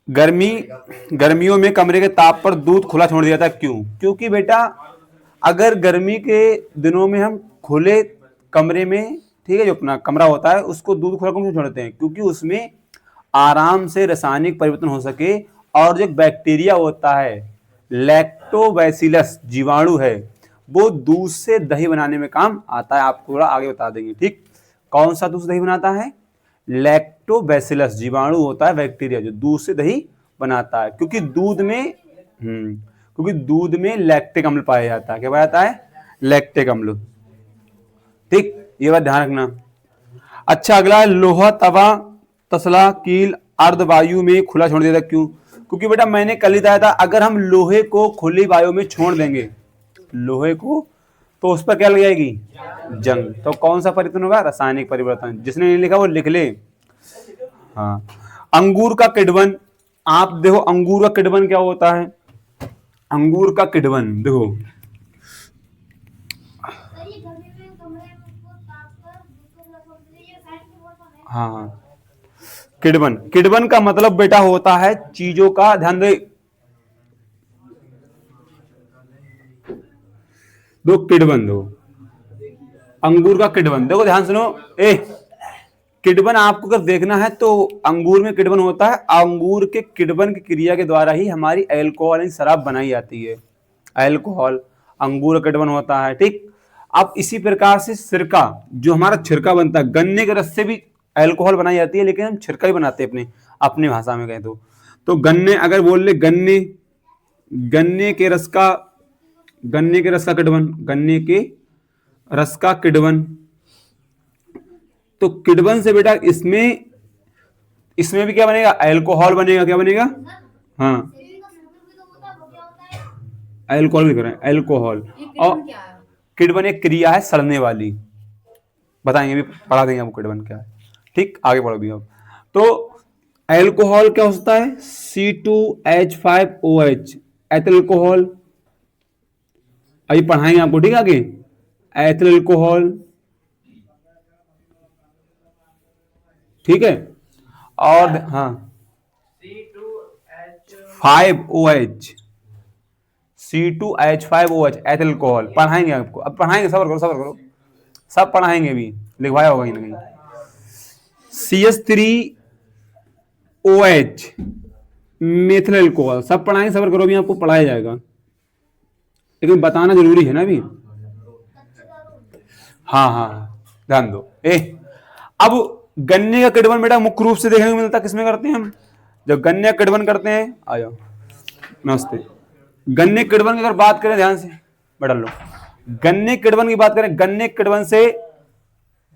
गर्मी गर्मियों में कमरे के ताप पर दूध खुला छोड़ दिया था, क्यों? क्योंकि बेटा अगर गर्मी के दिनों में हम खुले कमरे में, ठीक है, जो अपना कमरा होता है उसको दूध खुला क्यों छोड़ते हैं? क्योंकि उसमें आराम से रासायनिक परिवर्तन हो सके, और जो एक बैक्टीरिया होता है लैक्टोबैसिलस जीवाणु है, वो दूध से दही बनाने में काम आता है। आपको थोड़ा आगे बता देंगे, ठीक। कौन सा दूध से दही बनाता है? लैक्टोबैसिलस जीवाणु होता है, बैक्टीरिया, जो दूध से दही बनाता है। क्योंकि दूध में लैक्टिक अम्ल पाया जाता है। क्या पाया जाता है? लैक्टिक अम्ल, ठीक। ये बात ध्यान रखना। अच्छा, अगला है लोहा, तवा, तसला, कील अर्धवायु में खुला छोड़ दिया था, क्यों? क्योंकि बेटा मैंने कल ही बताया था, अगर हम लोहे को खुली वायु में छोड़ देंगे, लोहे को, तो उस पर क्या लग जाएगी? जंग। तो कौन सा परिवर्तन होगा? रासायनिक परिवर्तन। जिसने नहीं लिखा वो लिख ले। हाँ, अंगूर का किण्वन, आप देखो अंगूर का किण्वन क्या होता है? अंगूर का किण्वन देखो, हाँ, किण्वन, किण्वन का मतलब बेटा होता है चीजों का, ध्यान दे, दो किण्वन, दो अंगूर का किण्वन, देखो ध्यान सुनो। किण्वन आपको अगर देखना है तो अंगूर में किण्वन होता है। अंगूर के किण्वन की क्रिया के द्वारा ही हमारी अल्कोहल यानी शराब बनाई जाती है। अल्कोहल अंगूर का किण्वन होता है, ठीक। अब इसी प्रकार से सिरका, जो हमारा छिरका बनता है, गन्ने के रस से भी अल्कोहल बनाई जाती है, लेकिन हम छिरका ही बनाते हैं अपनी भाषा में कहें तो गन्ने, अगर बोल ले गन्ने, गन्ने के रस का किण्वन, गन्ने के रस का किण्वन, तो किण्वन से बेटा इसमें भी क्या बनेगा? अल्कोहल बनेगा। क्या बनेगा? हाँ, अल्कोहल भी कर रहे हैं, अल्कोहल। और किण्वन एक क्रिया है सड़ने वाली, बताएंगे भी, पढ़ा देंगे आपको किण्वन क्या है, ठीक। आगे पढ़ो भी अब। तो अल्कोहल क्या होता है? C2H5OH, एथिल अल्कोहल, अभी पढ़ाएंगे आपको, ठीक है, आगे। एथिल अल्कोहल, ठीक है। और हाँ, C2H5OH, C2H5OH एथिल अल्कोहल, पढ़ाएंगे आपको, अब पढ़ाएंगे, सब्र करो, सब पढ़ाएंगे भी, लिखवाया होगा कहीं ना कहीं। CH3OH मेथिल अल्कोहल, सब पढ़ाएंगे, सब्र करो, भी आपको पढ़ाया जाएगा, लेकिन बताना जरूरी है ना अभी। हाँ, ध्यान दो। अब गन्ने का किण्वन बेटा मुख्य रूप से देखने को मिलता किसमें करते हैं हम? जब गन्ने का किण्वन करते हैं, आ जाओ, नमस्ते। गन्ने के किण्वन की अगर बात करें, ध्यान से बेटा लो, गन्ने के किण्वन की बात करें, गन्ने के किण्वन से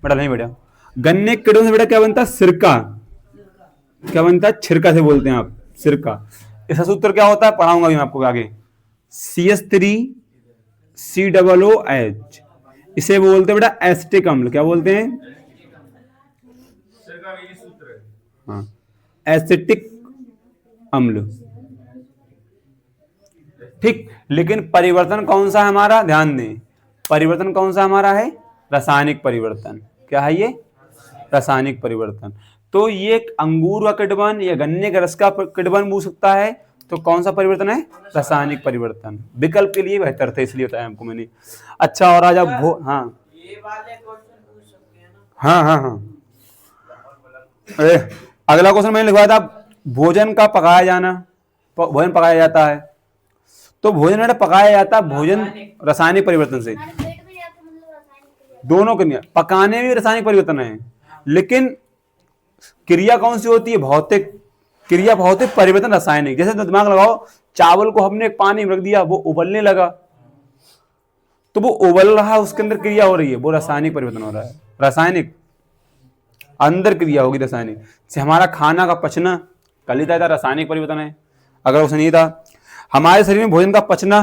बेटा नहीं बेटा, गन्ने के किण्वन से बेटा क्या बनता है? सिरका। क्या बनता है? छिरका से बोलते हैं आप, सिरका। इसका सूत्र क्या होता है? पढ़ाऊंगा भी मैं आपको आगे। CH3COOH, इसे बोलते हैं बेटा एसिटिक अम्ल। क्या बोलते हैं? हाँ, एसिटिक अम्ल, ठीक। लेकिन परिवर्तन कौन सा है हमारा? ध्यान दें, परिवर्तन कौन सा हमारा है? रासायनिक परिवर्तन। क्या है ये? रासायनिक परिवर्तन। तो ये अंगूर का किण्वन या गन्ने के रस का किण्वन पूछ सकता है, तो कौन सा परिवर्तन है? रासायनिक परिवर्तन। विकल्प के लिए बेहतर थे, इसलिए बताया हमको मैंने। अच्छा, और राजा हाँ, ये वाले क्वेश्चन पूछ सकते हैं ना? हाँ। अगला क्वेश्चन मैंने लिखवाया था, भोजन का पकाया जाना, भोजन पकाया जाता है, तो भोजन पकाया जाता है, भोजन रासायनिक परिवर्तन से, दोनों क्रिया, पकाने में रासायनिक परिवर्तन है, लेकिन क्रिया कौन सी होती है? भौतिक क्रिया, भौतिक परिवर्तन रासायनिक। जैसे तो दिमाग लगाओ, चावल को हमने पानी में रख दिया, वो उबलने लगा, तो वो उबल रहा है, उसके अंदर क्रिया हो रही है, वो रासायनिक परिवर्तन हो रहा है। रासायनिक अंदर क्रिया होगी रासायनिक से। हमारा खाना का पचना, कल ही था, रासायनिक परिवर्तन है। अगर उसे नहीं था, हमारे शरीर में भोजन का पचना,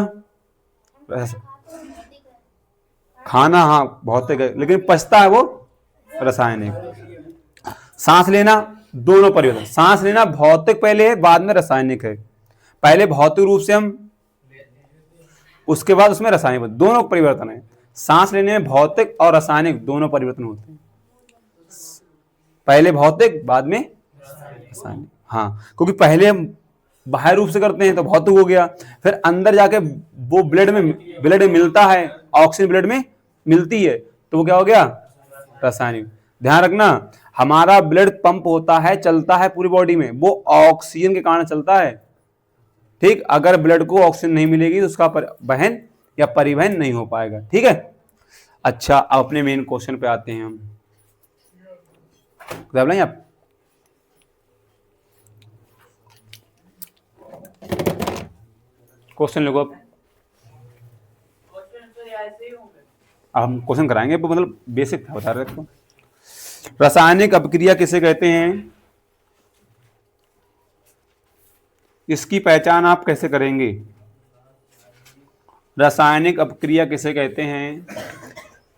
खाना हाँ भौतिक है, लेकिन पचता है वो रासायनिक। सांस लेना, दोनों परिवर्तन। सांस लेना भौतिक पहले है, बाद में रासायनिक है। पहले भौतिक रूप से हम, उसके बाद उसमें रासायनिक, दोनों परिवर्तन है। सांस लेने में भौतिक और रासायनिक दोनों परिवर्तन होते हैं, पहले भौतिक बाद में रासायनिक। हाँ, क्योंकि पहले हम बाह्य रूप से करते हैं तो भौतिक हो गया, फिर अंदर जाके वो ब्लड में मिलता है, ऑक्सीजन ब्लड में मिलती है तो वो क्या हो गया, रासायनिक। ध्यान रखना, हमारा ब्लड पंप होता है, चलता है पूरी बॉडी में, वो ऑक्सीजन के कारण चलता है। ठीक, अगर ब्लड को ऑक्सीजन नहीं मिलेगी तो उसका वहन या परिवहन नहीं हो पाएगा। ठीक है, अच्छा अब अपने मेन क्वेश्चन पे आते हैं हम। आप क्वेश्चन लिखो। अब हम क्वेश्चन कराएंगे, मतलब बेसिक था, बता रहे थे। रासायनिक अपक्रिया किसे कहते हैं, इसकी पहचान आप कैसे करेंगे। रासायनिक अपक्रिया किसे कहते हैं,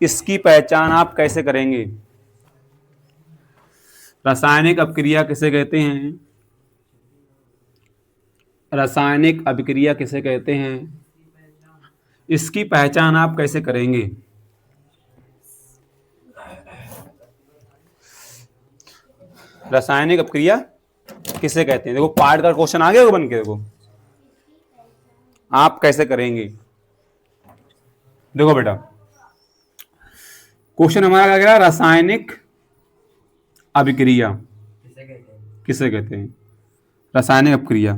इसकी पहचान आप कैसे करेंगे। रासायनिक अपक्रिया किसे कहते हैं, रासायनिक अभिक्रिया किसे कहते हैं, इसकी पहचान आप कैसे करेंगे। रासायनिक अपक्रिया किसे कहते हैं, देखो पार्ट का क्वेश्चन आ गया बन के, देखो आप कैसे करेंगे। देखो बेटा क्वेश्चन हमारा आ गया, रासायनिक अभिक्रिया किसे कहते हैं, रासायनिक अपक्रिया।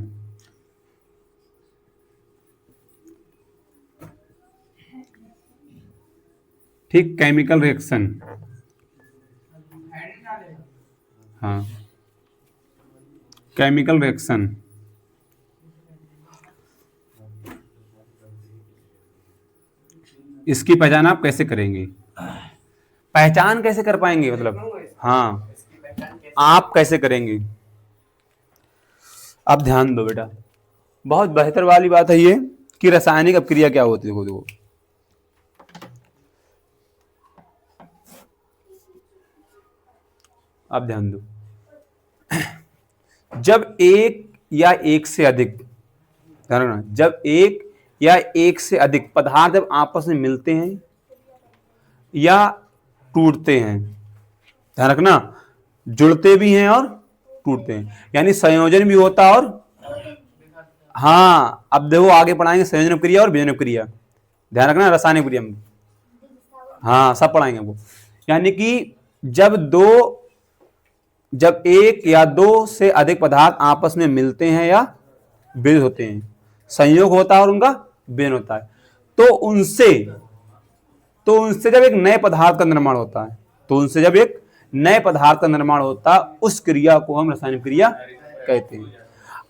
ठीक, केमिकल रिएक्शन, हाँ केमिकल रिएक्शन। इसकी पहचान आप कैसे करेंगे, पहचान कैसे कर पाएंगे, मतलब हाँ आप कैसे करेंगे। अब ध्यान दो बेटा, बहुत बेहतर वाली बात है ये कि रासायनिक अपक्रिया क्या होती है। देखो अब ध्यान दो, जब एक या एक से अधिक, ध्यान रखना, जब एक या एक से अधिक पदार्थ जब आपस में मिलते हैं या टूटते हैं, ध्यान रखना, जुड़ते भी हैं और टूटते हैं, यानी संयोजन भी होता है। और हाँ अब देखो आगे पढ़ाएंगे संयोजन क्रिया और वियोजन क्रिया, ध्यान रखना रासायनिक क्रिया में, हाँ सब पढ़ाएंगे वो। यानी कि जब एक या दो से अधिक पदार्थ आपस में मिलते हैं या विलय होते हैं, संयोग होता है और उनका विलय होता है, तो उनसे जब एक नए पदार्थ का निर्माण होता है, तो उनसे जब एक नए पदार्थ का निर्माण होता है, उस क्रिया को हम रासायनिक क्रिया कहते हैं।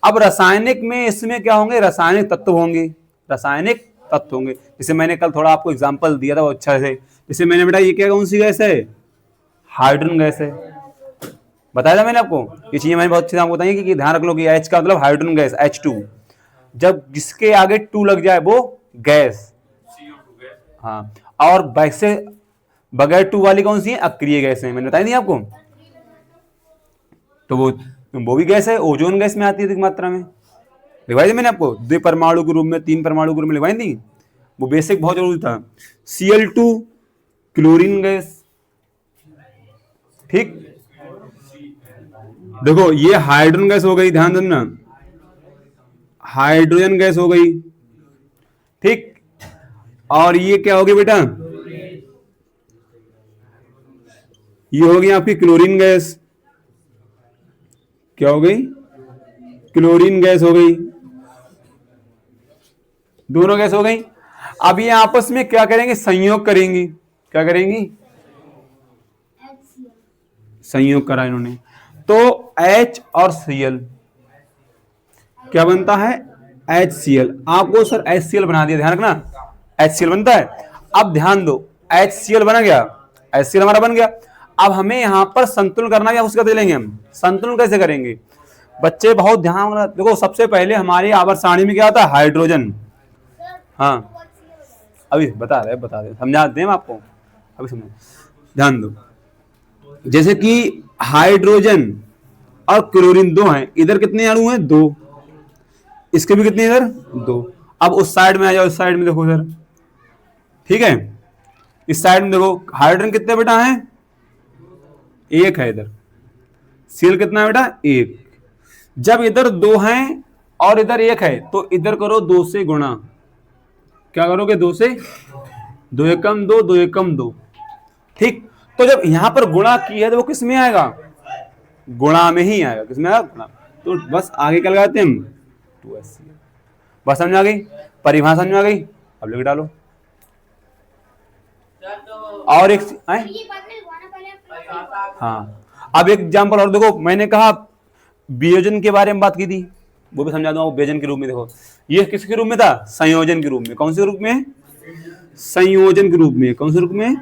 अब रासायनिक में इसमें क्या होंगे, रासायनिक तत्व होंगे, रासायनिक तत्व होंगे। जैसे मैंने कल थोड़ा आपको एग्जांपल दिया था वो अच्छा से, जैसे मैंने बेटा ये क्या कौन सी गैस है, हाइड्रोजन गैस है, बताया था मैंने आपको। ये चीजें मैंने बहुत अच्छी आपको बताई कि ध्यान रख लो कि H का मतलब हाइड्रोजन गैस H2, जब जिसके आगे 2 लग जाए वो गैस, हाँ, और वैसे बगैर 2 वाली कौन सी है, अक्रिय गैस है, मैंने बताई थी आपको। तो वो भी गैस है, ओजोन गैस में आती है अधिक मात्रा में, लिखवाई थी मैंने आपको, 2 परमाणु के रूप में 3 परमाणु के रूप में लिखवाई थी, वो बेसिक बहुत जरूरी था। Cl2 क्लोरीन गैस, ठीक, देखो ये हाइड्रोजन गैस हो गई, ध्यान देना, हाइड्रोजन गैस हो गई, ठीक, और ये क्या होगी बेटा, ये हो गई आपकी क्लोरीन गैस, क्या हो गई, क्लोरीन गैस हो गई, दोनों गैस हो गई। अब ये आपस में क्या करेंगे, संयोग करेंगी, क्या करेंगी, संयोग करा इन्होंने, तो H और Cl क्या बनता है, HCl, आपको सर HCl बना दिया, ध्यान रखना HCl बनता है। अब ध्यान दो HCl बना गया, HCl हमारा बन गया, अब हमें यहां पर संतुलन करना है, उसका दे लेंगे हम, संतुलन कैसे करेंगे बच्चे, बहुत ध्यान, देखो सबसे पहले हमारी आवर्त सारणी में क्या आता है, हाइड्रोजन, हाँ अभी बता रहे समझा दें आपको, अभी समझो, ध्यान दो, जैसे कि हाइड्रोजन और क्लोरीन 2 हैं, इधर कितने अणु हैं, 2, इसके भी कितने इधर, 2। अब उस साइड में आ जाओ, इस साइड में देखो इधर, ठीक है, इस साइड में देखो हाइड्रोजन कितने बेटा हैं, 1 है इधर, Cl कितना है बेटा, 1, जब इधर 2 हैं और इधर 1 है तो इधर करो 2 से गुणा। क्या करोगे? 2 से, 2 एकम 2, 2 एकम 2। ठीक, तो जब यहां पर गुणा किया है तो वो किस में आएगा? गुणा में ही आएगा। किसमें आएगा? गुणा। तो बस आगे क्या लगाते हैं हम? 2s। बस समझ आ गई? परिभाषा समझ आ गई? अब लिख डालो। और एक हाँ, अब एक एग्जाम्पल और देखो। मैंने कहा वियोजन के बारे में बात की थी, वो भी समझा दूंगा। वियोजन के रूप में देखो, ये किसके रूप में था? संयोजन के रूप में। कौन से रूप में? संयोजन के रूप में। कौन से रूप में?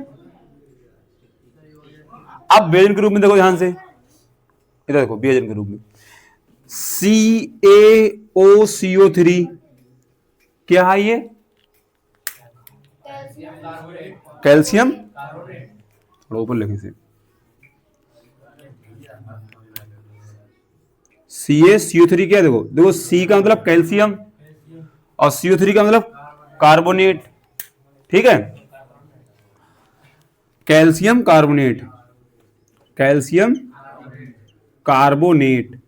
अब वियोजन के रूप में देखो ध्यान से, इधर देखो। वियोजन के रूप में CaOCO3 क्या है? ये कैल्शियम। ऊपर लिखें से CaCO3 क्या है? देखो देखो, C का मतलब कैल्शियम और CO3 का मतलब कार्बोनेट। ठीक है, कैल्शियम कार्बोनेट, कैल्शियम कार्बोनेट।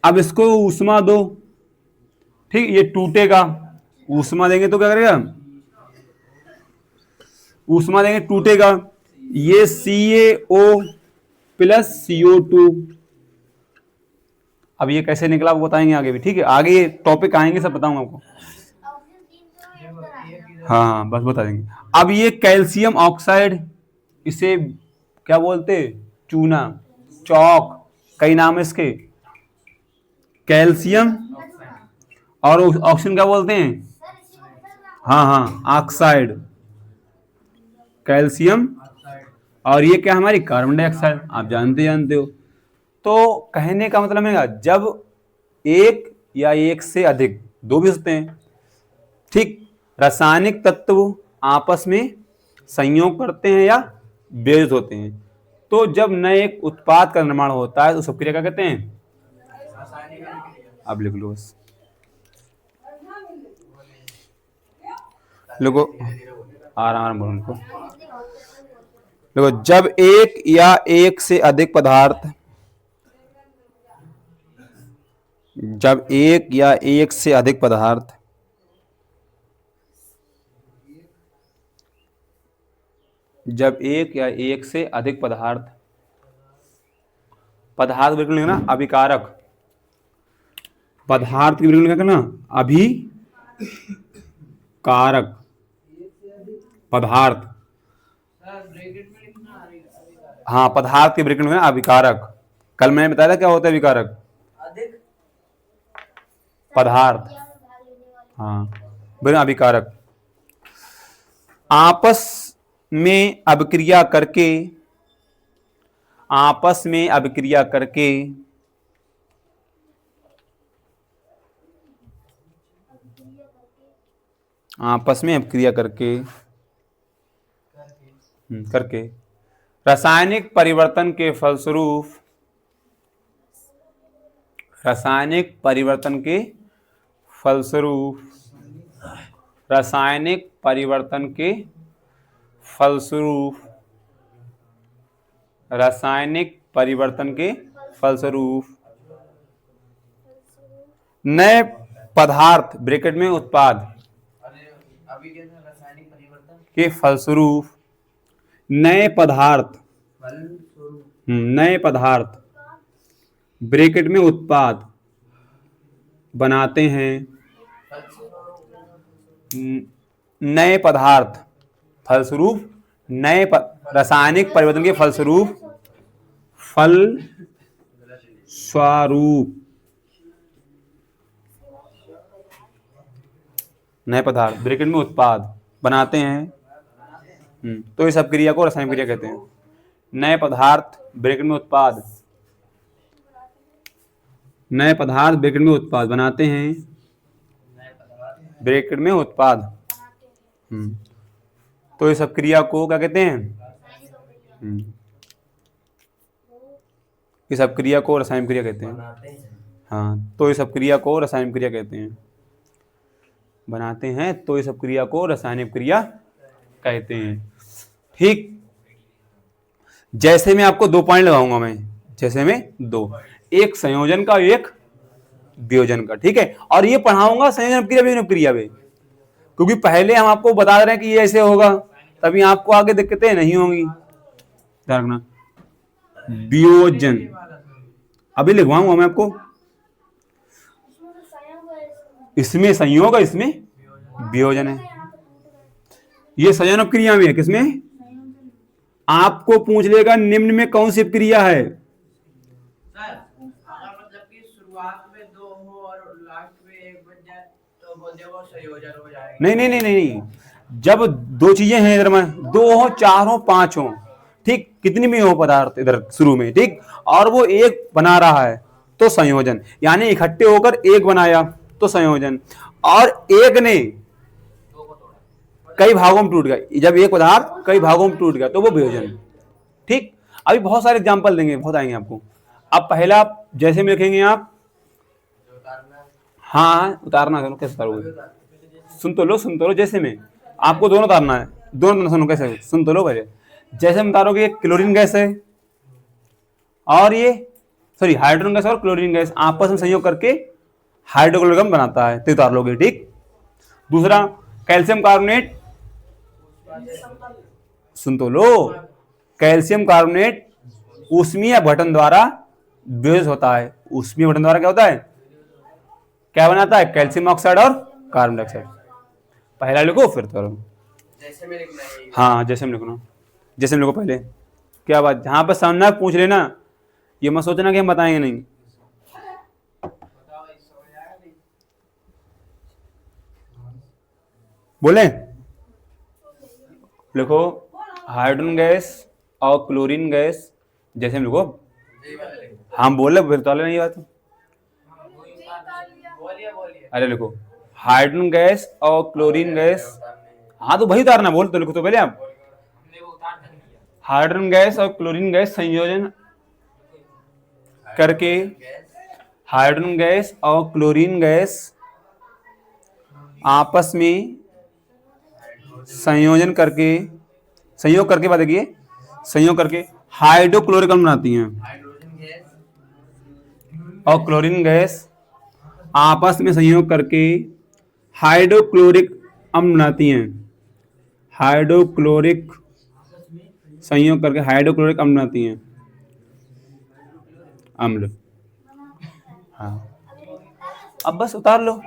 अब इसको ऊष्मा दो। ठीक, ये टूटेगा। ऊष्मा देंगे तो क्या करेगा? ऊष्मा देंगे, टूटेगा। ये CaO प्लस CO2। अब ये कैसे निकला वो बताएंगे आगे भी। ठीक है, आगे ये टॉपिक आएंगे, सब बताऊंगा आपको। हाँ हाँ, बस बता देंगे। अब ये कैल्शियम ऑक्साइड, इसे क्या बोलते? चूना, चौक, कई नाम है इसके। कैल्शियम और ऑक्सीजन क्या बोलते हैं? हाँ हाँ, ऑक्साइड। कैल्शियम और ये क्या हमारी? Carbon dioxide. आप जानते हो। तो कहने का मतलब है जब एक या एक से अधिक, दो भी सकते हैं, ठीक, रासायनिक तत्व आपस में संयोग करते हैं या वियोजित होते हैं, तो जब नए एक उत्पाद का निर्माण होता है तो सब क्रिया क्या कहते हैं? अब लिख लो बस, लिखो आराम आराम बोलो उनको। देखो, जब एक या एक से अधिक पदार्थ, जब एक या एक से अधिक पदार्थ जब एक या एक से अधिक पदार्थ, पदार्थ बिल्कुल लिखना अभिकारक, पदार्थ की बिल्कुल क्या करना? अभिकारक पदार्थ। हाँ, पदार्थ के ब्रैकेट में अभिकारक। कल मैंने बताया था क्या होता है अभिकारक? पदार्थ। हाँ, बिना अभिकारक आपस में अभिक्रिया करके, आपस में अभिक्रिया करके आपस में अभिक्रिया करके करके रासायनिक परिवर्तन के फलस्वरूप, रासायनिक परिवर्तन के फलस्वरूप, रासायनिक परिवर्तन के फलस्वरूप, रासायनिक परिवर्तन के फलस्वरूप नए पदार्थ ब्रैकेट में उत्पाद के फलस्वरूप नए पदार्थ, नए पदार्थ ब्रैकेट में उत्पाद बनाते हैं। नए पदार्थ फलस्वरूप नए रासायनिक परिवर्तन के फलस्वरूप, नए पदार्थ ब्रैकेट में उत्पाद बनाते हैं। तो इस क्रिया को रासायनिक क्रिया कहते हैं। नए पदार्थ ब्रैकेट में उत्पाद, नए पदार्थ ब्रैकेट में उत्पाद बनाते हैं, ब्रैकेट में उत्पाद। तो इस क्रिया को क्या कहते हैं? इस क्रिया को रासायनिक क्रिया कहते हैं। हाँ, तो इस क्रिया को रासायनिक क्रिया कहते हैं। बनाते हैं तो इस क्रिया को रासायनिक क्रिया कहते हैं। ठीक, जैसे मैं आपको 2 पॉइंट लगाऊंगा, मैं जैसे में 2, एक संयोजन का, एक वियोजन का। ठीक है, और ये पढ़ाऊंगा संयोजन अपक्रिया वियोजन अपक्रिया में, क्योंकि पहले हम आपको बता रहे हैं कि ये ऐसे होगा, तभी आपको आगे दिक्कतें नहीं होंगी। ध्यान रखना, वियोजन अभी लिखवाऊंगा मैं आपको, इसमें संयोग है, इसमें वियोजन है। ये संयोजन अपक्रिया में है, किसमें? आपको पूछ लेगा निम्न में कौन सी अपक्रिया है। मतलब कि शुरुआत में 2 हो और लास्ट में 1 बन जाए तो बोलते वो संयोजन हो जाएगा। नहीं नहीं नहीं नहीं, जब दो चीजें हैं इधर में, 2 हो, 4 हो, 5 हो, ठीक, कितनी भी हो पदार्थ इधर शुरू में, ठीक, और वो एक बना रहा है तो संयोजन, यानी इकट्ठे होकर एक बनाया तो संयोजन, और एक ने कई भागों में टूट गया, जब एक पदार्थ कई भागों में टूट गया तो वो वियोजन। ठीक, अभी बहुत सारे एग्जांपल देंगे, बहुत आएंगे आपको। अब पहला जैसे में लिखेंगे आप, हाँ उतारना है, कैसे उतारोगे? सुन तो लो, जैसे में आपको दोनों उतारना है, दोनों सुनो, कैसे सुन तो लो पहले। जैसे में उतारोगे, ये क्लोरीन गैस है और ये सॉरी हाइड्रोजन गैस और क्लोरीन गैस आपस में संयोग करके हाइड्रोक्लोरिक बनाता है, तो उतार लोगे। ठीक, दूसरा कैल्शियम कार्बोनेट, सुन तो लो, कैल्शियम कार्बोनेट ऊष्मीय अपघटन द्वारा वियोजित होता है। ऊष्मीय अपघटन द्वारा क्या होता है, क्या बनाता है? कैल्शियम ऑक्साइड और कार्बन डाइऑक्साइड। पहला लिखो फिर तो जैसे में लिखना है। हाँ जैसे में लिखना, जैसे में लिखो पहले। क्या बात, जहां पर सामने पूछ लेना, ये मत सोचना कि हम बताएंगे नहीं। बोले लिखो हाइड्रोजन गैस और क्लोरीन गैस, जैसे में लिखो। हम बोले फिर तो नहीं बात। अरे लिखो हाइड्रोजन गैस और क्लोरीन गैस, हाँ तो वही उतारना, बोल तो लिखो तो पहले आप। हाइड्रोजन गैस और क्लोरीन गैस संयोजन करके, हाइड्रोजन गैस और क्लोरीन गैस आपस में संयोजन करके, संयोग करके बात देखिए, संयोग करके हाइड्रोक्लोरिक अम्ल बनाती हैं। और क्लोरीन गैस आपस में संयोग करके हाइड्रोक्लोरिक अम्ल बनाती हैं। हाइड्रोक्लोरिक संयोग करके हाइड्रोक्लोरिक अम्ल बनाती हैं, अम्ल। हाँ अब बस उतार लो,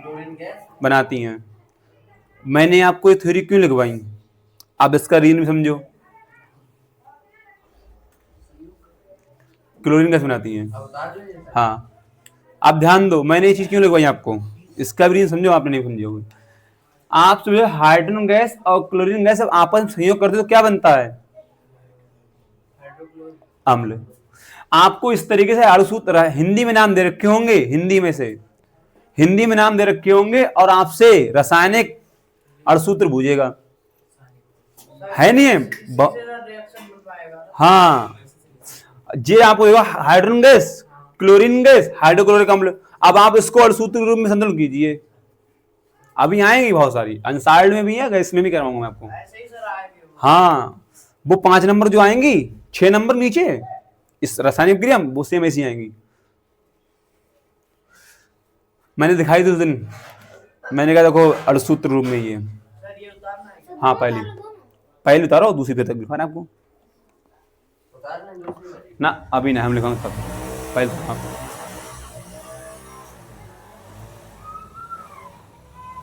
बनाती हैं। मैंने आपको ये थ्योरी क्यों लिखवाई, अब इसका रीजन भी समझो। क्लोरीन गैस बनाती हैं, हाँ। अब ध्यान दो, मैंने ये चीज क्यों लिखवाई आपको, इसका भी रीजन समझो, आपने नहीं समझोगे। आप समझो हाइड्रोजन गैस और क्लोरीन गैस अब आपस में संयोग करते तो क्या बनता है? अम्ल। आपको इस तरीके से अणुसूत्र हिंदी में नाम दे रखे होंगे, हिंदी में नाम दे रखे होंगे, और आपसे रासायनिक अणुसूत्र पूछेगा, है नहीं है? हाँ, ये आपको देगा hydrogen gas, chlorine gas, hydrochloric अम्ल। अब आप इसको अणुसूत्र रूप में संतुलन कीजिए, अभी आएंगी बहुत सारी, अनसाइड में भी है, गैस में भी करवाऊंगा मैं आपको। हाँ, वो 5 नंबर जो आएंगी, 6 नंबर नीचे इस रासायनिक क्रिया वो सेम ऐसी आएंगी। मैंने दिखाई थी उस दिन, मैंने कहा देखो अणुसूत्र रूप में ये। हाँ पहले उतारो, दूसरी फिर तक लिखवाना आपको ना, अभी ना, हम लिखाऊंगे तब, पहले। हाँ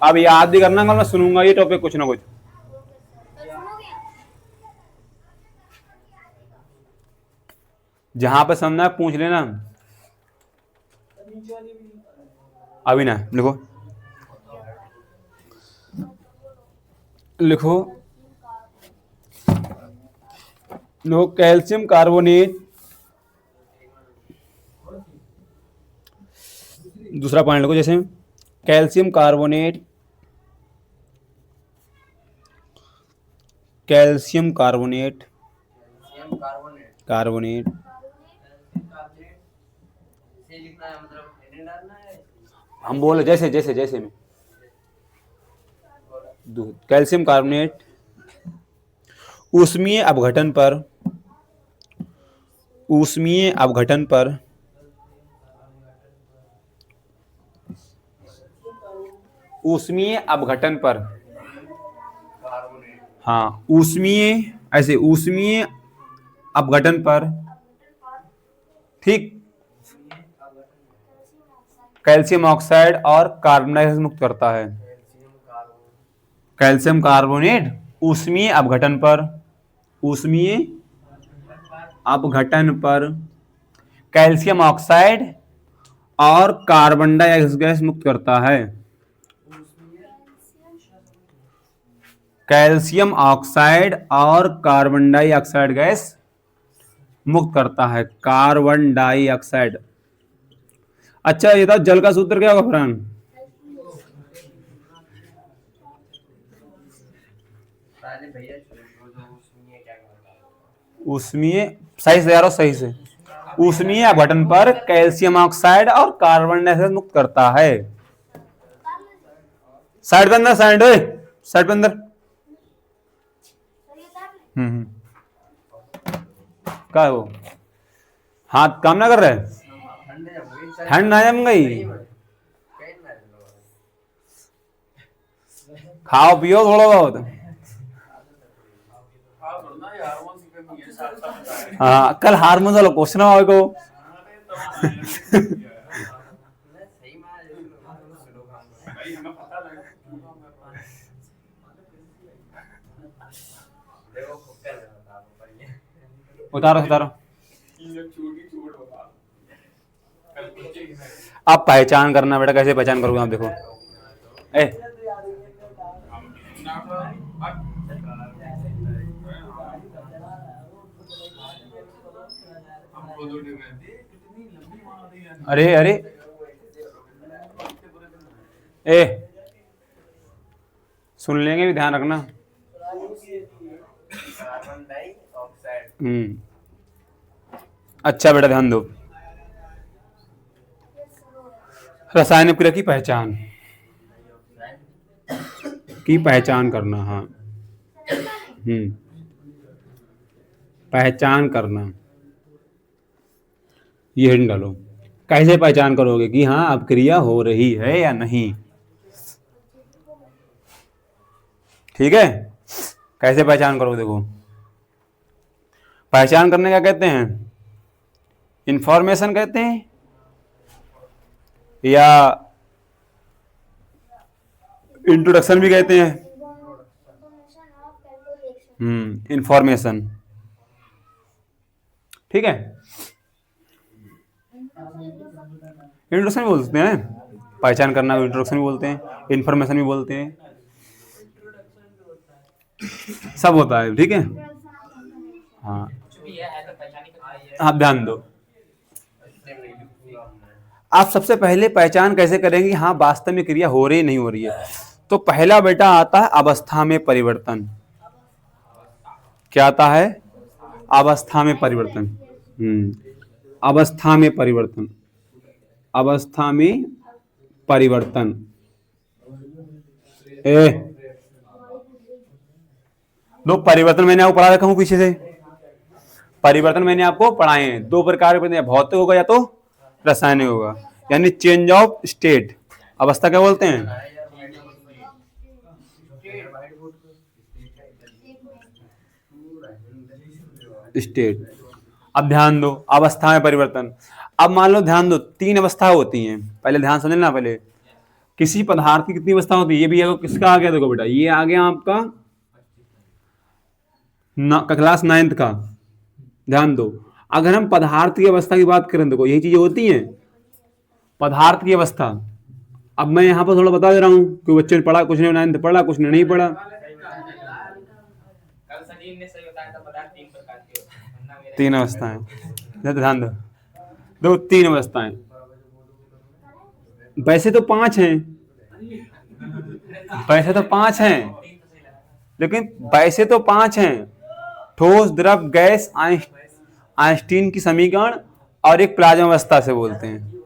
अब याद भी करना, मैं सुनूंगा ये टॉपिक कुछ ना कुछ। जहां पर समझना है पूछ लेना। अभी ना लिखो, लिखो कैल्शियम कार्बोनेट, दूसरा पॉइंट लिखो, जैसे calcium carbonate, calcium carbonate, carbonate हम बोले जैसे जैसे जैसे में कैल्शियम कार्बोनेट ऊष्मीय अपघटन पर, ऊष्मीय अपघटन पर ऊष्मीय अपघटन पर, कार्बोनेट, हाँ ऊष्मीय, ऐसे ऊष्मीय अपघटन पर, ठीक, कैल्शियम ऑक्साइड और कार्बन डाइऑक्साइड मुक्त करता है। कैल्शियम कार्बोनेट, कैल्शियम कार्बोनेट ऊष्मीय अपघटन पर, ऊष्मीय अपघटन पर कैल्शियम ऑक्साइड और कार्बन डाइऑक्साइड गैस मुक्त करता है। कैल्शियम ऑक्साइड और कार्बन डाइऑक्साइड गैस मुक्त करता है, कार्बन डाइऑक्साइड। अच्छा ये था, जल का सूत्र क्या होगा फरहान? राजे भैया उसमें क्या करता है? ऊष्मीय, सही से यारो, सही से। ऊष्मीय अपघटन पर कैल्शियम ऑक्साइड और कार्बन डाइऑक्साइड मुक्त करता है। साइड पे अंदर, साइड ओए, साइड पे अंदर। हम्म, क्या है वो? हाथ काम ना कर रहे? ठंड ना जम गई? खाओ पियो थोड़ा बहुत। हाँ कल हारमोन वाला क्वेश्चन है को। उतारो उतारो। आप पहचान करना बेटा, कैसे पहचान करोगे आप? देखो ए अरे अरे ए सुन लेंगे भी, ध्यान रखना। कार्बन डाइऑक्साइड, अच्छा बेटा ध्यान दो, रासायनिक क्रिया की पहचान करना, हाँ पहचान करना, ये हिंट डालो। कैसे पहचान करोगे कि हाँ अब क्रिया हो रही है या नहीं? ठीक है, कैसे पहचान करोगे? देखो पहचान करने क्या कहते हैं? इंफॉर्मेशन कहते हैं या इंट्रोडक्शन भी कहते हैं। इंफॉर्मेशन, ठीक है, इंट्रोडक्शन भी बोलते हैं, पहचान करना इंट्रोडक्शन भी बोलते हैं, इंफॉर्मेशन भी बोलते हैं, सब होता है, ठीक है। हाँ आप ध्यान दो, आप सबसे पहले पहचान कैसे करेंगे हाँ वास्तव में क्रिया हो रही नहीं हो रही है? तो पहला बेटा आता है अवस्था में परिवर्तन। क्या आता है? अवस्था में परिवर्तन। अवस्था में परिवर्तन, अवस्था में परिवर्तन। दो परिवर्तन मैंने आपको पढ़ा रखा हूं पीछे से। परिवर्तन मैंने आपको पढ़ाए हैं, दो प्रकार के, भौतिक होगा या तो रासायनिक होगा। यानी चेंज ऑफ स्टेट, अवस्था क्या बोलते हैं? स्टेट। अब ध्यान दो, अवस्था में परिवर्तन। अब मान लो, ध्यान दो, तीन अवस्था होती हैं, पहले ध्यान समझना। पहले किसी पदार्थ की कितनी अवस्था होती है? ये भी किसका आ गया? देखो बेटा, ये आ गया आपका क्लास 9th का। ध्यान दो, अगर हम पदार्थ की अवस्था की बात करें, देखो यही चीजें होती हैं, पदार्थ की अवस्था। अब मैं यहाँ पर थोड़ा बता दे रहा हूँ, कोई बच्चे ने पढ़ा, कुछ ने 9th पढ़ा, कुछ ने नहीं पढ़ा। तीन अवस्थाएं, ध्यान दो, दो तीन अवस्थाएं, वैसे तो 5 हैं, वैसे तो 5 हैं, लेकिन वैसे तो 5 हैं, ठोस, द्रव, गैस, आइंस्टीन की समीकरण और एक प्लाज्मा अवस्था से बोलते हैं।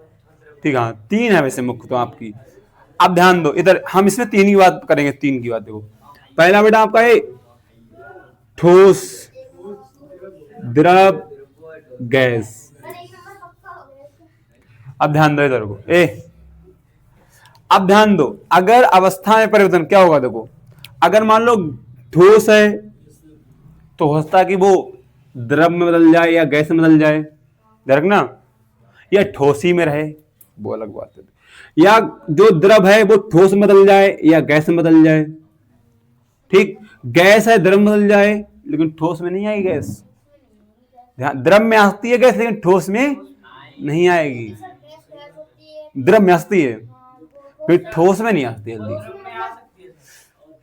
ठीक है, 3 है वैसे मुख्य तो आपकी। अब ध्यान दो, इधर हम इसमें 3 की बात करेंगे, 3 की बात। देखो पहला बेटा आपका है ठोस, द्रव, गैस। अब ध्यान दो इधर को, अब ध्यान दो, अगर अवस्था में परिवर्तन क्या होगा, देखो अगर मान लो ठोस है तो हो सकता है कि वो द्रव में बदल जाए या गैस में बदल जाए, ध्यान रखना, या ठोसी में रहे, वो अलग बात है, या जो द्रव है वो ठोस में बदल जाए या गैस में बदल जाए। ठीक, गैस है द्रव में बदल जाए लेकिन ठोस में नहीं आएगी गैस, ध्यान, द्रव में आती है गैस लेकिन ठोस में नहीं आएगी, द्रव में आती है फिर ठोस में नहीं आती जल्दी। में आ सकती है।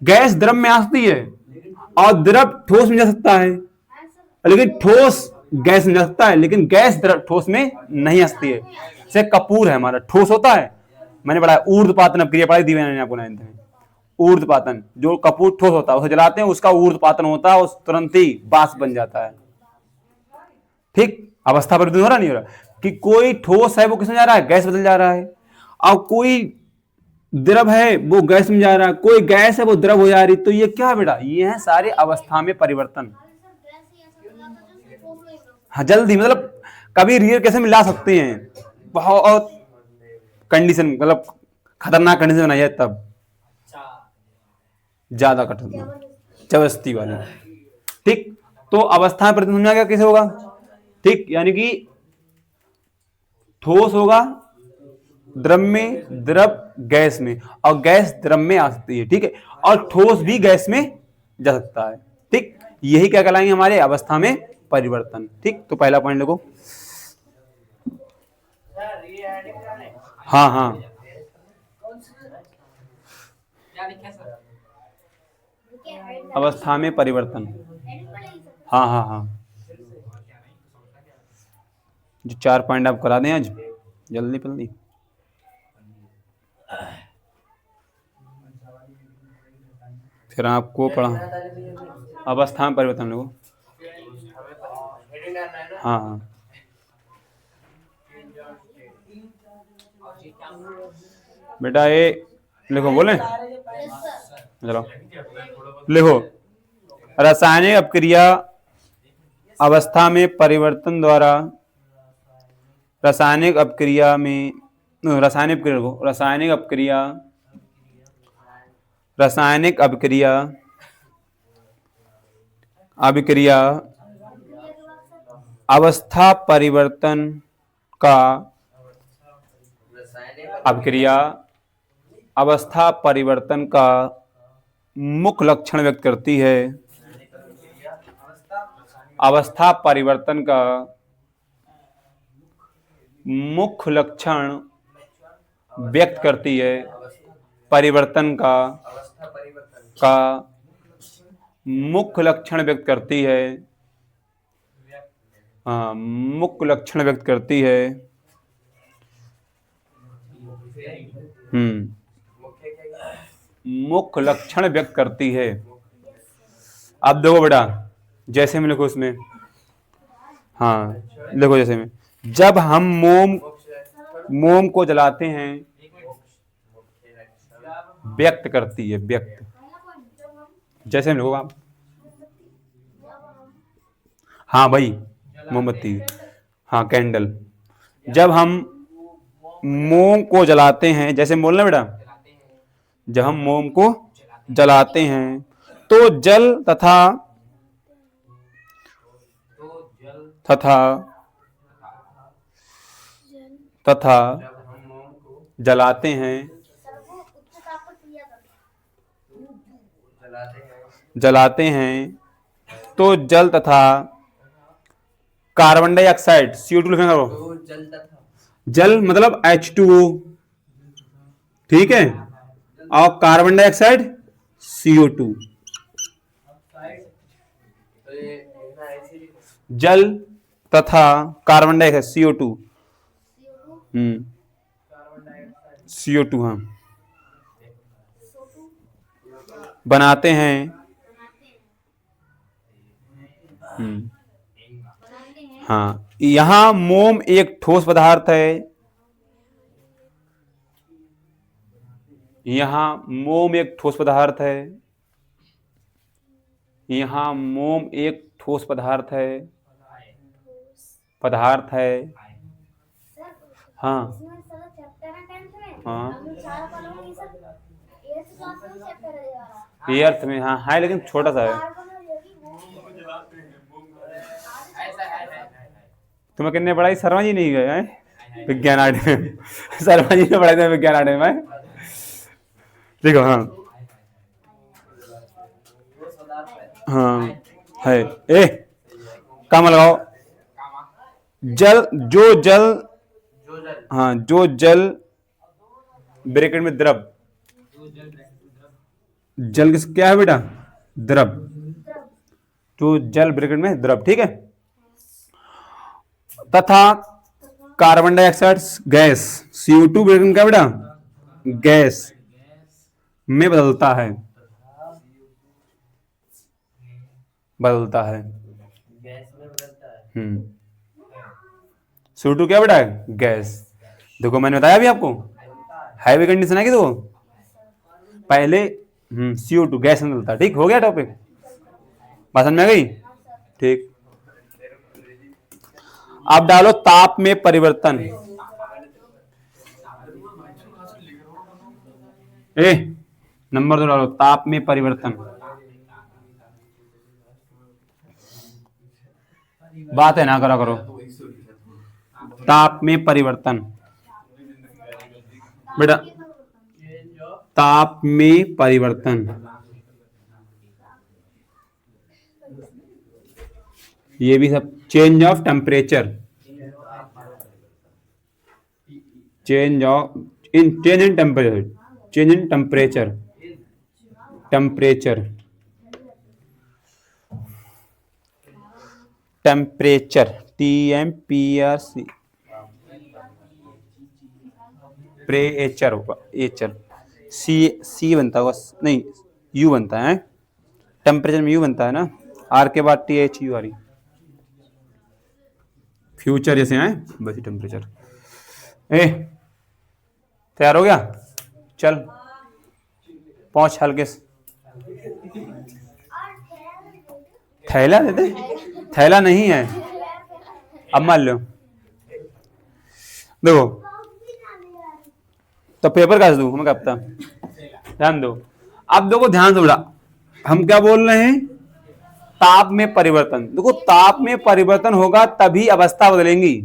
गैस द्रव में आती है और द्रव ठोस में जा सकता है, लेकिन ठोस गैस में जा सकता है, लेकिन गैस द्रव ठोस में नहीं आती है। जैसे कपूर है हमारा, ठोस होता है, मैंने पढ़ा ऊर्ध्वपातन क्रिया पढ़ाई थी मैंने आपको 9th में, ऊर्ध्वपातन, जो कपूर ठोस होता है उसे जलाते हैं, उसका ऊर्ध्वपातन होता है, उस तुरंत ही वाष्प बन जाता है। ठीक, अवस्था परिवर्तन हो रहा नहीं हो रहा, कि कोई ठोस है वो किसमें जा रहा है, गैस बदल जा रहा है, और कोई द्रव है वो गैस में जा रहा है, कोई गैस है वो द्रव हो जा रही, तो ये क्या है बेटा, ये है सारे अवस्था में परिवर्तन। हाँ जल्दी, मतलब कभी रियल कैसे मिला सकते हैं, बहुत कंडीशन, मतलब खतरनाक कंडीशन बनाई है तब, ज्यादा कठिन जबरदस्ती वाली। ठीक, तो अवस्था में परिवर्तन समझा गया कैसे होगा। ठीक, यानी कि ठोस होगा द्रव में, द्रव गैस में, और गैस द्रव में आ सकती है। ठीक है, और ठोस भी गैस में जा सकता है। ठीक, यही क्या कहलाएंगे हमारे अवस्था में परिवर्तन। ठीक, तो पहला पॉइंट लिखो। सर ये ऐड करना है। हाँ हाँ, क्या लिखा सर? अवस्था में परिवर्तन, हाँ हाँ हाँ, जो 4 पॉइंट आप करा दें आज जल्दी जल्दी। फिर आपको पढ़ा अवस्था में परिवर्तन लिखो। हाँ हाँ, बेटा ये लिखो, बोले चलो लिखो, रासायनिक अपक्रिया अवस्था में परिवर्तन द्वारा, रासायनिक अपक्रिया में, रासायनिक अपक्रिया लिखो, रासायनिक अपक्रिया, रासायनिक अपक्रिया, अभिक्रिया अवस्था परिवर्तन का, अभिक्रिया अवस्था परिवर्तन का मुख्य लक्षण व्यक्त करती है, अवस्था परिवर्तन का मुख्य लक्षण व्यक्त करती है, परिवर्तन का मुख्य लक्षण व्यक्त करती है, हाँ मुख्य लक्षण व्यक्त करती है, मुख्य लक्षण व्यक्त करती है। अब देखो बेटा, जैसे में लिखो इसमें, हाँ देखो जैसे में, जब हम मोम को जलाते हैं, व्यक्त करती है, व्यक्त, जैसे में लिखो आप, हाँ भाई मोमबत्ती, हाँ कैंडल, जब हम मोम को जलाते हैं, जैसे बोलना बेटा, जब हम मोम को जलाते हैं तो जल तथा जलाते हैं तो जल तथा कार्बन डाइऑक्साइड CO2 लिखेंगे, जल मतलब H2O, ठीक है, और कार्बन डाइऑक्साइड CO2, जल तथा कार्बन डाइऑक्साइड CO2, CO2 हाँ, बनाते हैं, हाँ, यहां मोम एक ठोस पदार्थ है, यहां मोम एक ठोस पदार्थ है, यहां मोम एक ठोस पदार्थ है, हाँ हाँ हम लोग सारा पढ़ा नहीं सर, 8th क्लास में चैप्टर है ये वाला। ये अर्थ में, हाँ है लेकिन छोटा सा है। कार्बन और ये की तुम्हें कितने पढ़ाई? शर्मा जी नहीं गए हैं विज्ञान आर्ट में? शर्मा जी ने पढ़ाई थे विज्ञान आर्ट में। देखो हाँ हाँ है। ए काम लगाओ। जल, जो जल, जो जल, हाँ जो जल ब्रैकेट में द्रव, जल किस क्या है बेटा? द्रव। जो जल ब्रैकेट में द्रव, ठीक है। तथा carbon dioxide gas CO2 bracket में क्या बेटा? गैस में बदलता है, बदलता है। गैस में बदलता है। CO2 क्या बेटा है? गैस। देखो मैंने बताया अभी आपको, हैवी कंडीशन है कि देखो पहले CO2 गैस में बदलता है। ठीक हो गया टॉपिक, बात समझ में आ गई? ठीक। अब डालो ताप में परिवर्तन। ए नंबर 2 डालो, ताप में परिवर्तन। बात है ना करा करो। ताप में परिवर्तन बेटा, ताप में परिवर्तन, ये भी सब change of temperature, change in temperature, change in temperature, temperature, temperature TMPRC, प्रेचर होगा, एचर सी बनता होगा, नहीं यू बनता है। टेम्परेचर में यू बनता है ना, आर के बाद THU आ रही। फ्यूचर जैसे हैं वैसे टेम्परेचर। ए तैयार हो गया? चल पहुंच हल्के से। थैला दे दे, थैला नहीं है। अब मान लो देखो, तो पेपर का दूं हमें क्या पता, ध्यान दो। अब देखो ध्यान से बड़ा, हम क्या बोल रहे हैं? ताप में परिवर्तन। देखो ताप में परिवर्तन होगा तभी अवस्था बदलेंगी।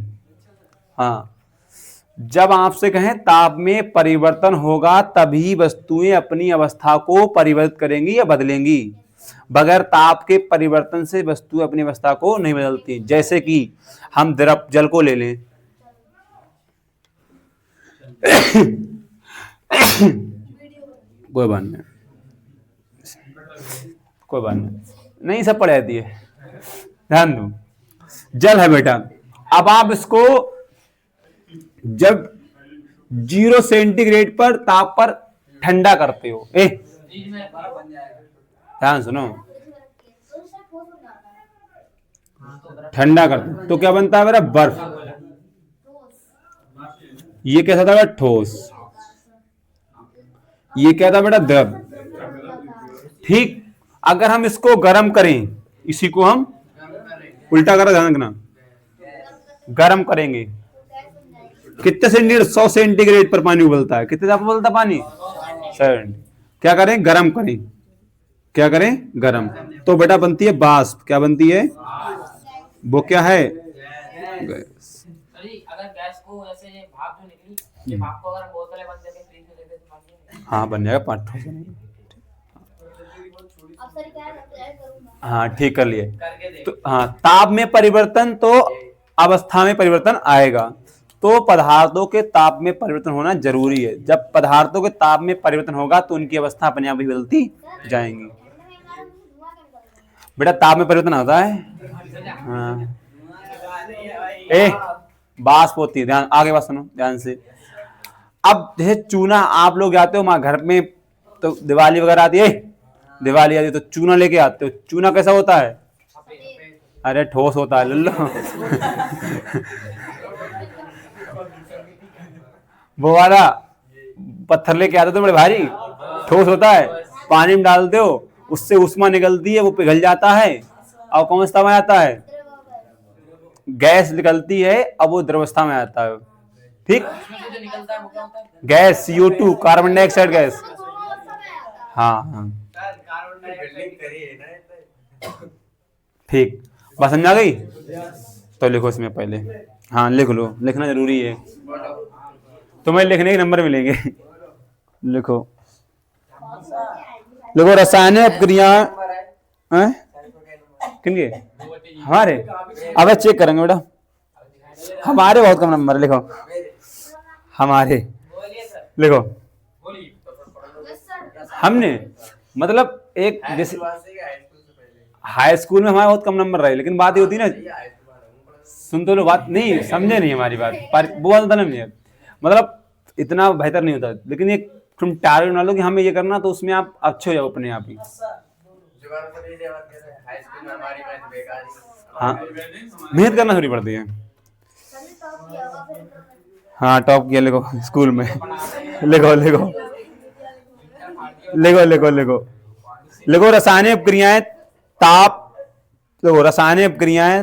हाँ, जब आपसे कहें ताप में परिवर्तन होगा तभी वस्तुएं अपनी अवस्था को परिवर्तित करेंगी या बदलेंगी। बगैर ताप के परिवर्तन से वस्तुएं अपनी अवस्था को नहीं बदलती। जैसे कि हम द्रव जल को ले लें, कोई बात नहीं, कोई बात नहीं, सब पड़ जाती है। ध्यान दो, जल है बेटा। अब आप इसको जब 0 सेंटीग्रेड पर ताप पर ठंडा करते हो, ध्यान सुनो, ठंडा करते हो तो क्या बनता है मेरा? बर्फ। ये कैसा था बेटा? ठोस। ये क्या था बेटा? द्रव। ठीक। अगर हम इसको गर्म करें, इसी को हम उल्टा कर ध्यान रखना, गर्म करेंगे, कितने सेंटीग्रेड? 100 सेंटीग्रेड पर पानी उबलता है। कितने ताप उबलता पानी? 100। क्या करें? गर्म करें। क्या करें? गर्म। तो बेटा बनती है बाष्प। क्या बनती है? वो क्या है? गैस। अगर गैस को ऐसे भाप जो निकली, ये भाप को अगर बोतलें बंद करके फ्रीज में देते तो बन जाएगा। हाँ बन जाएगा, 5 हाँ ठीक कर लिए। तो हाँ, ताप में परिवर्तन तो अवस्था में परिवर्तन आएगा। तो पदार्थों के ताप में परिवर्तन होना जरूरी है। जब पदार्थों के ताप में परिवर्तन होगा तो उनकी अवस्था अपने आप ही बदलती जाएंगी। बेटा ताप में परिवर्तन आता है। हाँ बाष्प होती है। ध्यान, आगे बात सुनो ध्यान से। अब जैसे चूना, आप लोग जाते हो हमारे घर में तो दिवाली वगैरह आती है, दिवाली आती है तो चूना लेके आते हो। चूना कैसा होता है? अरे ठोस होता है लल्लो। वो वाला पत्थर लेके आते हो तो बड़े भारी, ठोस होता है। पानी में डालते हो, उससे उष्मा निकलती है, वो पिघल जाता है और कौन सा में आता है? गैस निकलती है, अब वो द्रवस्था में आता है। ठीक। उसमें से जो निकलता है वो क्या होता है? Gas CO2 carbon dioxide gas. दोनों समय आता है। हाँ हाँ सर कार्बन डाइऑक्साइड ठीक, बात समझ गई। तो लिखो इसमें पहले, हाँ लिख लो, लिखना जरूरी है, तुम्हें लिखने के नंबर मिलेंगे। लिखो लिखो रासायनिक क्रिया किनके, हमारे, अब चेक करेंगे बेटा, हमारे बहुत कम नंबर, लिखो हमारे, बोलिए सर। लिखो यस सर। हमने, मतलब एक जैसे हाई स्कूल में हमारे बहुत कम नंबर रहे, लेकिन बात ये होती है ना, सुन तो लो बात, नहीं समझे नहीं हमारी बात, वो बात होता नहीं है, मतलब इतना बेहतर नहीं होता, लेकिन एक तुम टारगेट बना लो कि हमें ये करना, तो उसमें आप अच्छे हो जाओ अपने आप ही। हाँ मेहनत करना थोड़ी पड़ती है। सर ने टॉप किया होगा फिर तो। हाँ टॉप किया, लिखो स्कूल में, लिखो लिखो लिखो लिखो लिखो लिखो रासायनिक क्रियाएं ताप, देखो रासायनिक क्रियाएं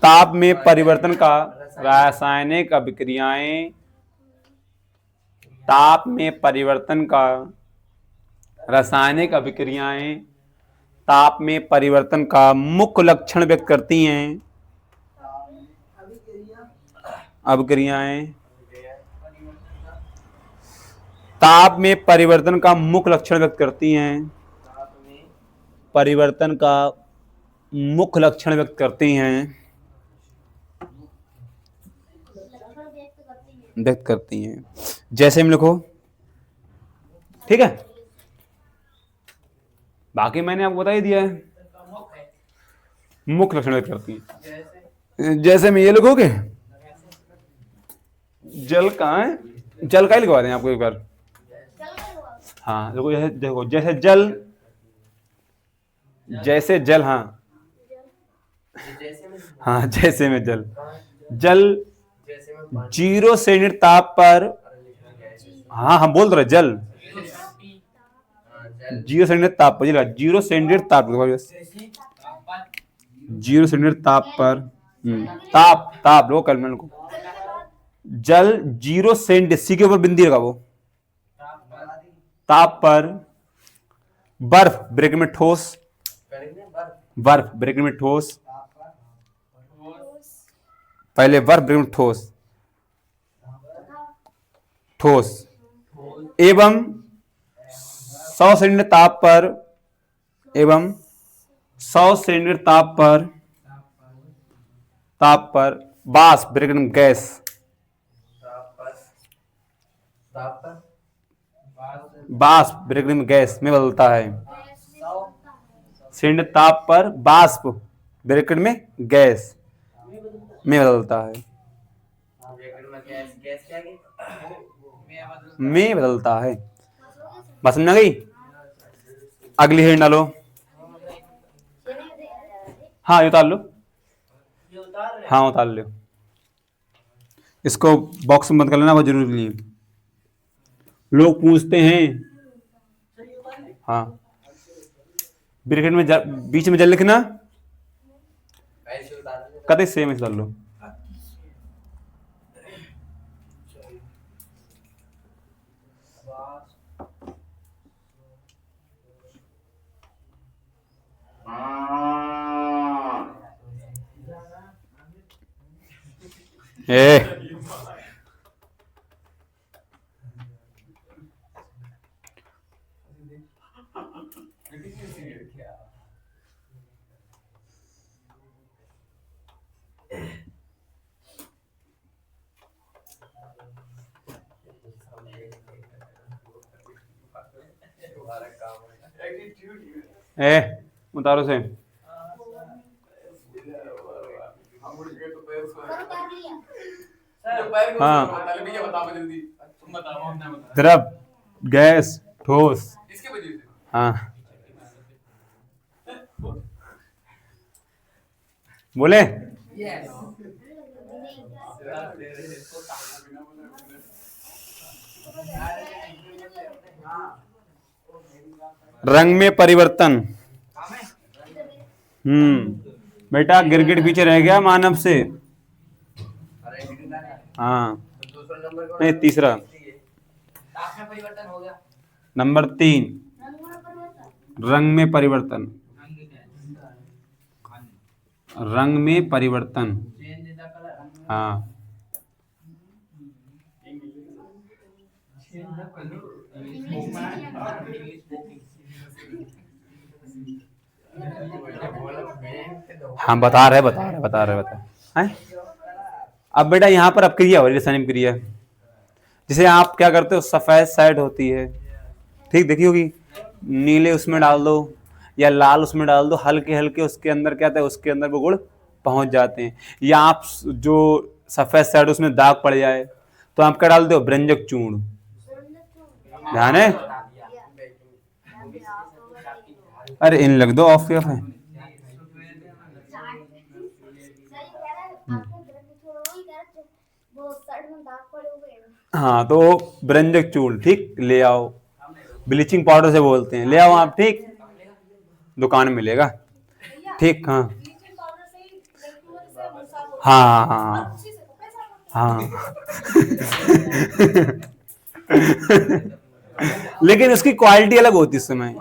ताप में परिवर्तन का, रासायनिक अभिक्रियाएं ताप में परिवर्तन का, रासायनिक अभिक्रियाएं ताप में परिवर्तन का मुख्य लक्षण व्यक्त करती हैं। अभिक्रियाएं ताप में परिवर्तन का मुख्य लक्षण व्यक्त करती हैं, परिवर्तन का मुख्य लक्षण व्यक्त करती हैं, व्यक्त करती हैं। जैसे हम लिखो, ठीक है, बाकी मैंने आपको बता ही दिया है, मुख्य लक्षण व्यक्त करती हैं। जैसे में ये लिखोगे, जल कहाँ है, जल का ही लिखवा दें आपको एक बार, हाँ देखो, जैसे देखो, जैसे जल, जैसे जल, हाँ हाँ जैसे में जल, जल 0 सेंटीग्रेड ताप पर, हाँ हम बोल रहे जल 0 सेंटीग्रेड ताप पर, 0 सेंटीग्रेड ताप, 0 सेंटीग्रेड ताप पर, ताप ताप लो कल को, जल 0 सेंटी, सी के ऊपर बिंदी लगा वो, ताप पर बर्फ ब्रेक में ठोस, बर्फ ब्रेक में ठोस, पहले बर्फ ब्रेक में ठोस, ठोस एवं 100 सेंटीग्रेड ताप पर, एवं 100 सेंटीग्रेड ताप पर वाष्प ब्रेक में गैस, वाष्प ब्रेक में गैस में बदलता है। सेंटीग्रेड ताप पर वाष्प ब्रैकेट में गैस में बदलता है, में बदलता है। बस समझ गई। अगली हेड डालो, हाँ ये उतार लो, हाँ उतार लो, इसको बॉक्स में बंद कर लेना, बहुत जरूरी नहीं है। लोग पूछते हैं, हाँ ब्रैकेट में बीच में जल लिखना, कदे सेम डाल लो। उतारो से, हाँ द्रव गैस ठोस, हाँ बोले, रंग में परिवर्तन, बेटा गिरगिट पीछे रह गया मानव से, हाँ नंबर कौन नहीं, तीसरा। ताप में परिवर्तन हो गया। नंबर 3, रंग में परिवर्तन। रंग में परिवर्तन। Change the colour. हाँ, हाँ बता रहे हैं। अब बेटा यहाँ पर अब क्रिया हो रही है, रासायनिक क्रिया। जिसे आप क्या करते हो, सफेद साइड होती है, ठीक देखी होगी, नीले उसमें डाल दो या लाल उसमें डाल दो, हल्के हल्के उसके अंदर क्या था, उसके अंदर वो गुण पहुंच जाते हैं। या आप जो सफेद साइड उसमें दाग पड़ जाए तो आप क्या डालते हो, व्यंजक चूर्ण। ध्यान है, अरे इन लग दो, ऑफ है। हाँ, तो व्यंजक चूर्ण, ठीक, ले आओ। ब्लीचिंग पाउडर से बोलते हैं, ले आओ आप, ठीक, दुकान में मिलेगा, ठीक। हाँ हाँ हाँ हाँ लेकिन उसकी क्वालिटी अलग होती है इस समय।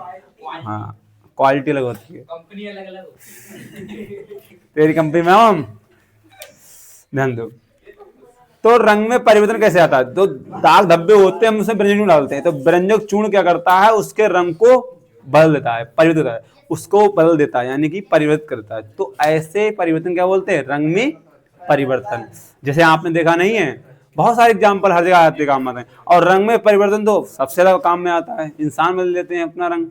हाँ, क्वालिटी अलग होती है, कंपनी अलग अलग होती तेरी कंपनी में हम ध्यान दो। तो रंग में परिवर्तन कैसे आता है, तो दाग धब्बे होते हैं, हम उसमें व्यंजक चूर्ण डालते हैं, तो व्यंजक चूर्ण क्या करता है, उसके रंग को बदल देता है, परिवर्तित करता है, उसको बदल देता है, यानी कि परिवर्तित करता है। तो ऐसे परिवर्तन क्या बोलते हैं, रंग में परिवर्तन। जैसे आपने देखा नहीं है, बहुत सारे एग्जाम्पल हर जगह आते काम आते हैं। और रंग में परिवर्तन तो सबसे ज्यादा काम में आता है, इंसान बदल देते हैं अपना रंग।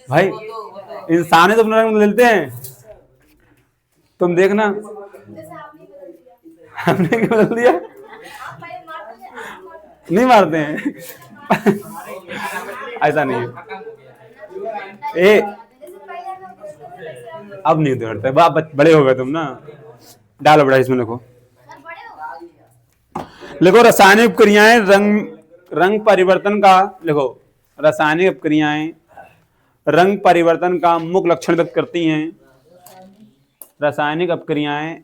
भाई इंसान तो अपना रंग बदल देते हैं, तुम देखना। हमने क्यों बदल दिया, नहीं मारते हैं ऐसा नहीं है। अब नहीं दौड़ते, बड़े हो गए तुम ना। डालो बड़ा इसमें, लिखो रासायनिक क्रियाएं रंग परिवर्तन का, लिखो रासायनिक क्रियाएं रंग परिवर्तन का मुख्य लक्षण व्यक्त करती हैं। रासायनिक अपक्रियाएं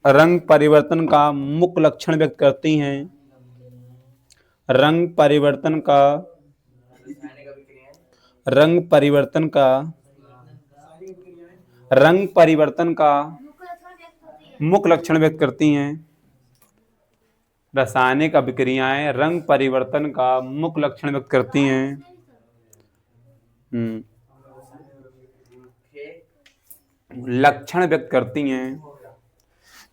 रंग परिवर्तन का मुख्य लक्षण व्यक्त करती हैं। रंग परिवर्तन का मुख्य लक्षण व्यक्त करती हैं। रासायनिक अभिक्रियाएं रंग परिवर्तन का मुख्य लक्षण व्यक्त करती हैं। लक्षण व्यक्त करती हैं,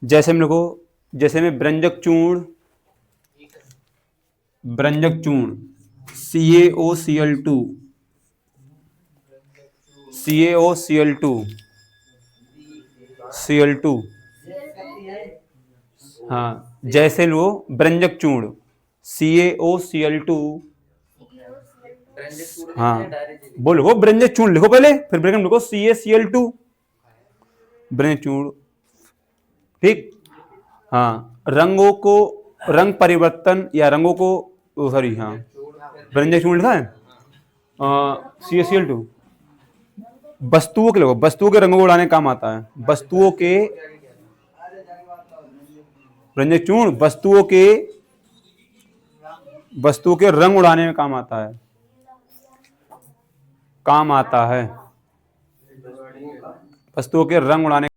जैसे हम लोगों, जैसे में व्यंजक चूर्ण CaOCl2 Cl2 हाँ, जैसे लो व्यंजक चूर्ण CaOCl2, हाँ बोलो व्यंजक चूर्ण लिखो पहले, फिर ब्रैकेट में लिखो CaCl2 व्यंजक चूर्ण, ठीक। हाँ, रंगों को रंग परिवर्तन या रंगों को, सॉरी, हाँ व्यंजक चूर्ण लिखा है CaCl2। वस्तुओं के लोगों, वस्तुओं के रंगों को उड़ाने काम आता है। वस्तुओं के व्यंजक चूर्ण वस्तुओं के रंग उड़ाने में काम आता है, वस्तुओं के रंग उड़ाने